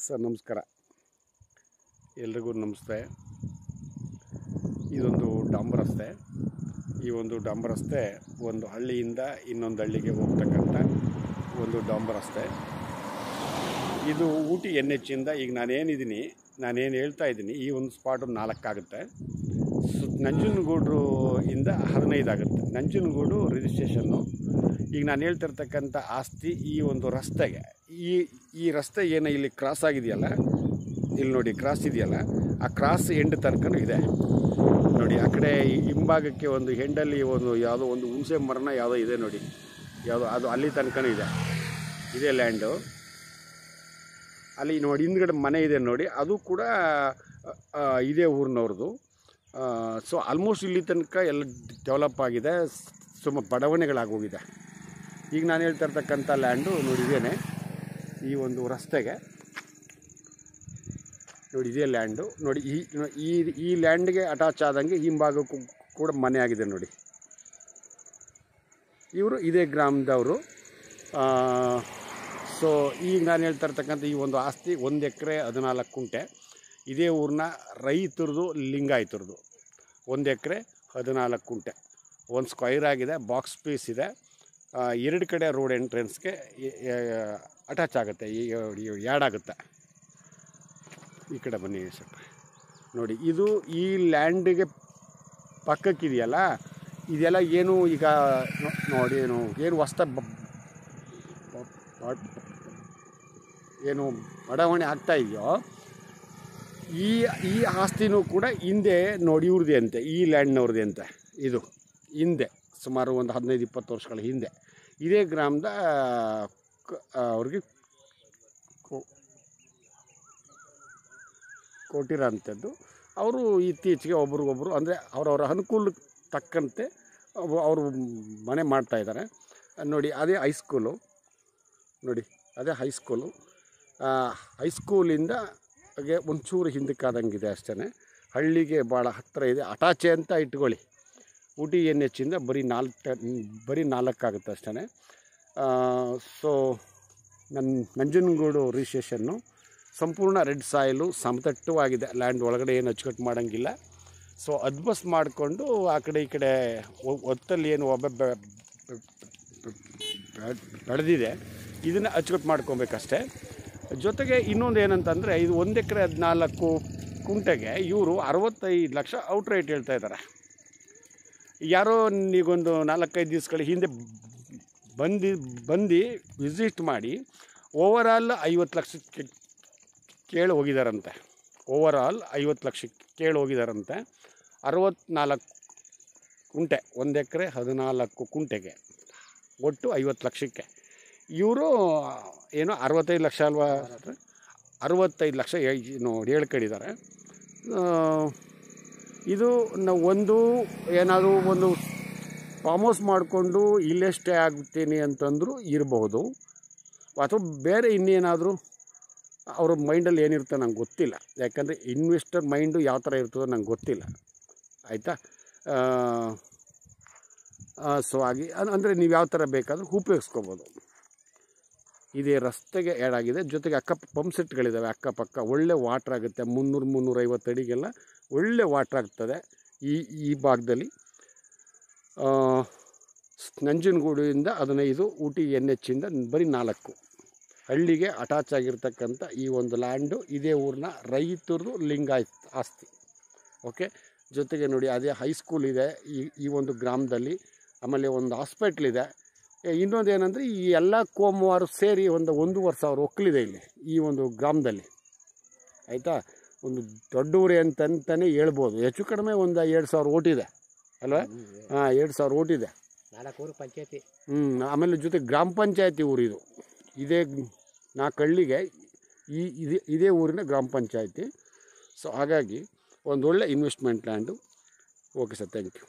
Sir ನಮಸ್ಕಾರ, ಎಲ್ರಿಗೂ ನಮಸ್ತೆ. ಇದೊಂದು ಡಾಂಬರ್ ರಸ್ತೆ. ಈ ಒಂದು ಡಾಂಬರ್ ರಸ್ತೆ ಒಂದು ಹಳ್ಳಿಯಿಂದ ಇನ್ನೊಂದು ಹಳ್ಳಿಗೆ ಹೋಗ್ತಕ್ಕಂಥ ಒಂದು ಡಾಂಬರ್ ರಸ್ತೆ. ಇದು ಊಟಿ NH ಇಂದ ಈಗ ನಾನೇನು ಹೇಳ್ತಾ ಇದ್ದೀನಿ, ಈ ಒಂದು ಸ್ಪಾಟು 4 ಆಗುತ್ತೆ. ನಂಜನಗೂಡು ಇಂದ 15 ಆಗುತ್ತೆ. ನಂಜನಗೂಡು ರಿಜಿಸ್ಟ್ರೇಷನ್ನು. ಈಗ ನಾನು ಹೇಳ್ತಿರ್ತಕ್ಕಂಥ ಆಸ್ತಿ ಈ ಒಂದು ರಸ್ತೆಗೆ, ಈ ರಸ್ತೆ ಏನು ಇಲ್ಲಿ ಕ್ರಾಸ್ ಆಗಿದೆಯಲ್ಲ, ಇಲ್ಲಿ ನೋಡಿ ಕ್ರಾಸ್ ಇದೆಯಲ್ಲ, ಆ ಕ್ರಾಸ್ ಎಂಡ್ ತನಕ ಇದೆ ನೋಡಿ. ಆ ಕಡೆ ಹಿಂಭಾಗಕ್ಕೆ ಒಂದು ಹೆಂಡಲ್ಲಿ ಯಾವುದೋ ಒಂದು ಹುಣಸೆ ಮರನ ಯಾವುದೋ ಇದೆ ನೋಡಿ, ಅದು ಅಲ್ಲಿ ತನಕ ಇದೆ ಲ್ಯಾಂಡು. ಅಲ್ಲಿ ನೋಡಿ ಹಿಂದ್ಗಡೆ ಮನೆ ಇದೆ ನೋಡಿ, ಅದು ಕೂಡ ಇದೇ ಊರಿನವ್ರದ್ದು. ಸೊ ಆಲ್ಮೋಸ್ಟ್ ಇಲ್ಲಿ ತನಕ ಎಲ್ಲ ಡೆವಲಪ್ ಆಗಿದೆ, ಸುಮಾರು ಬಡಾವಣೆಗಳಾಗೋಗಿದೆ. ಈಗ ನಾನು ಹೇಳ್ತಾ ಇರ್ತಕ್ಕಂಥ ಲ್ಯಾಂಡು ನೋಡಿ ಇದೇನೆ, ಈ ಒಂದು ರಸ್ತೆಗೆ ನೋಡಿ ಇದೇ ಲ್ಯಾಂಡು ನೋಡಿ. ಈ ಲ್ಯಾಂಡ್ಗೆ ಅಟ್ಯಾಚ್ ಆದಂಗೆ ಹಿಂಭಾಗಕ್ಕೂ ಕೂಡ ಮನೆ ಆಗಿದೆ ನೋಡಿ. ಇವರು ಇದೇ ಗ್ರಾಮದವರು. ಸೊ ಈಗ ನಾನು ಹೇಳ್ತಾ ಇರ್ತಕ್ಕಂಥ ಈ ಒಂದು ಆಸ್ತಿ 1 ಎಕರೆ 14 ಗುಂಟೆ. ಇದೇ ಊರಿನ ರೈತರದು, ಲಿಂಗಾಯತರದು. 1 ಎಕರೆ 14 ಗುಂಟೆ, 1 ಸ್ಕ್ವೈರ್ ಆಗಿದೆ, ಬಾಕ್ಸ್ ಪೀಸ್ ಇದೆ. 2 ಕಡೆ ರೋಡ್ ಎಂಟ್ರೆನ್ಸ್ಗೆ ಅಟ್ಯಾಚ್ ಆಗುತ್ತೆ, ಯಾರ್ಡ್ ಆಗುತ್ತೆ. ಈ ಕಡೆ ಬನ್ನಿ ಸ್ವಲ್ಪ ನೋಡಿ. ಇದು ಈ ಲ್ಯಾಂಡಿಗೆ ಪಕ್ಕಕ್ಕಿದೆಯಲ್ಲ, ಇದೆಲ್ಲ ಏನು ಈಗ ನೋಡಿ, ಏನು ಏನು ಬಡಾವಣೆ ಆಗ್ತಾ ಇದೆಯೋ, ಈ ಆಸ್ತಿನೂ ಕೂಡ ಹಿಂದೆ ನೋಡಿ ಇವ್ರದ್ದೇ ಅಂತೆ, ಈ ಲ್ಯಾಂಡ್ನವ್ರದ್ದೇ ಅಂತೆ. ಇದು ಹಿಂದೆ ಸುಮಾರು ಒಂದು 15-20 ವರ್ಷಗಳ ಹಿಂದೆ ಇದೇ ಗ್ರಾಮದ ಅವ್ರಿಗೆ ಕೊಟ್ಟಿರೋ ಅಂಥದ್ದು. ಅವರು ಇತ್ತೀಚೆಗೆ ಒಬ್ರಿಗೊಬ್ರು ಅಂದರೆ ಅವರವರ ಅನುಕೂಲಕ್ಕೆ ತಕ್ಕಂತೆ ಅವರು ಮನೆ ಮಾಡ್ತಾಯಿದ್ದಾರೆ ನೋಡಿ. ಅದೇ ಹೈಸ್ಕೂಲು ನೋಡಿ, ಅದೇ ಹೈಸ್ಕೂಲು. ಹೈಸ್ಕೂಲಿಂದ ಒಂಚೂರು ಹಿಂದಕ್ಕಾದಂಗಿದೆ ಅಷ್ಟೇ. ಹಳ್ಳಿಗೆ ಭಾಳ ಹತ್ತಿರ ಇದೆ, ಅಟಾಚೆ ಅಂತ ಇಟ್ಕೊಳ್ಳಿ. ಊಟಿ NH ಇಂದ ಬರೀ 4 ಆಗುತ್ತೆ ಅಷ್ಟೇ. ಸೊ ನಂಜನಗೂಡು ರಿಜಿಸ್ಟ್ರೇಷನ್ನು ಸಂಪೂರ್ಣ ರೆಡ್ ಸಾಯಿಲು, ಸಮತಟ್ಟವಾಗಿದೆ. ಲ್ಯಾಂಡ್ ಒಳಗಡೆ ಏನು ಅಚ್ಚುಕಟ್ಟು ಮಾಡೋಂಗಿಲ್ಲ. ಸೊ ಅದ್ಬಸ್ ಮಾಡಿಕೊಂಡು ಆ ಕಡೆ ಈ ಕಡೆ ಹೊತ್ತಲ್ಲಿ ಏನು ಬೆಳೆದಿದೆ, ಇದನ್ನು ಅಚ್ಚುಕಟ್ಟು ಮಾಡ್ಕೊಬೇಕಷ್ಟೆ. ಜೊತೆಗೆ ಇನ್ನೊಂದು ಏನಂತಂದರೆ, ಇದು 1 ಎಕರೆ 14 ಗುಂಟೆಗೆ ಇವರು 65 ಲಕ್ಷ ಔಟ್ ರೇಟ್ ಹೇಳ್ತಾ ಇದ್ದಾರೆ. ಯಾರೋ ನೀಗೊಂದು 4-5 ದಿವಸಗಳ ಹಿಂದೆ ಬಂದು ವಿಸಿಟ್ ಮಾಡಿ ಓವರಾಲ್ 50 ಲಕ್ಷಕ್ಕೆ ಕೇಳಿ ಹೋಗಿದ್ದಾರಂತೆ. ಓವರಾಲ್ 50 ಲಕ್ಷಕ್ಕೆ ಕೇಳಿ ಹೋಗಿದ್ದಾರಂತೆ. 64 ಗುಂಟೆ, 1 ಎಕರೆ 14 ಗುಂಟೆಗೆ ಒಟ್ಟು 50 ಲಕ್ಷಕ್ಕೆ. ಇವರು ಏನೋ 65 ಲಕ್ಷ ಅಲ್ವಾ, 65 ಲಕ್ಷ ನೋಡಿ ಹೇಳ್ಕೊಂಡಿದ್ದಾರೆ. ಇದು ನಾವು ಏನಾದರೂ ಒಂದು ಫಾರ್ಮ್ ಹೌಸ್ ಮಾಡಿಕೊಂಡು ಇಲ್ಲೇ ಸ್ಟೇ ಆಗ್ತೀನಿ ಅಂತಂದರೂ ಇರಬಹುದು, ಅಥವಾ ಬೇರೆ ಇನ್ನೇನಾದರೂ ಅವ್ರ ಮೈಂಡಲ್ಲಿ ಏನಿರ್ತದೆ ನಂಗೆ ಗೊತ್ತಿಲ್ಲ. ಯಾಕಂದರೆ ಇನ್ವೆಸ್ಟರ್ ಮೈಂಡು ಯಾವ ಥರ ಇರ್ತದೋ ನಂಗೆ ಗೊತ್ತಿಲ್ಲ, ಆಯಿತಾ. ಸೊ ಹಾಗೆ ಅಂದರೆ ನೀವು ಯಾವ ಥರ ಬೇಕಾದರೂ ಉಪಯೋಗಿಸ್ಕೋಬೋದು. ಇದೇ ರಸ್ತೆಗೆ ಆಗಿದೆ. ಜೊತೆಗೆ ಪಂಪ್ ಸೆಟ್ಗಳಿದ್ದಾವೆ ಅಕ್ಕಪಕ್ಕ. ಒಳ್ಳೆ ವಾಟ್ರ್ ಆಗುತ್ತೆ, 300-350 ಅಡಿಗೆಲ್ಲ ಒಳ್ಳೆ ವಾಟ್ರ್ ಆಗ್ತದೆ ಈ ಭಾಗದಲ್ಲಿ. ನಂಜನಗೂಡಿಂದ 15, ಊಟಿ NH ಇಂದ ಬರೀ 4. ಹಳ್ಳಿಗೆ ಅಟ್ಯಾಚ್ ಆಗಿರ್ತಕ್ಕಂಥ ಈ ಒಂದು ಲ್ಯಾಂಡು ಇದೇ ಊರಿನ ರೈತರದು, ಲಿಂಗಾಯತ್ ಆಸ್ತಿ. ಓಕೆ. ಜೊತೆಗೆ ನೋಡಿ ಅದೇ ಹೈಸ್ಕೂಲ್ ಇದೆ ಈ ಒಂದು ಗ್ರಾಮದಲ್ಲಿ. ಆಮೇಲೆ ಒಂದು ಹಾಸ್ಪಿಟ್ಲ್ ಇದೆ. ಇನ್ನೊಂದು ಏನಂದರೆ, ಈ ಎಲ್ಲ ಕೋಮುವಾರು ಸೇರಿ ಒಂದು 1,500 ಒಕ್ಕಲಿದೆ ಇಲ್ಲಿ ಈ ಒಂದು ಗ್ರಾಮದಲ್ಲಿ, ಆಯಿತಾ. ಒಂದು ದೊಡ್ಡ ಊರೇ ಅಂತಲೇ ಹೇಳ್ಬೋದು. ಹೆಚ್ಚು ಕಡಿಮೆ ಒಂದು 2,000 ಓಟಿದೆ ಅಲ್ವಾ? 2,000 ಓಟಿದೆ. 4 ಊರು ಪಂಚಾಯತಿ. ಆಮೇಲೆ ಜೊತೆ ಗ್ರಾಮ ಪಂಚಾಯತಿ ಊರು ಇದು. ಇದೇ 4 ಹಳ್ಳಿಗೆ ಇದೇ ಊರಿನ ಗ್ರಾಮ ಪಂಚಾಯತಿ. ಸೊ ಹಾಗಾಗಿ ಒಂದೊಳ್ಳೆ investment land. Okay sir, thank you.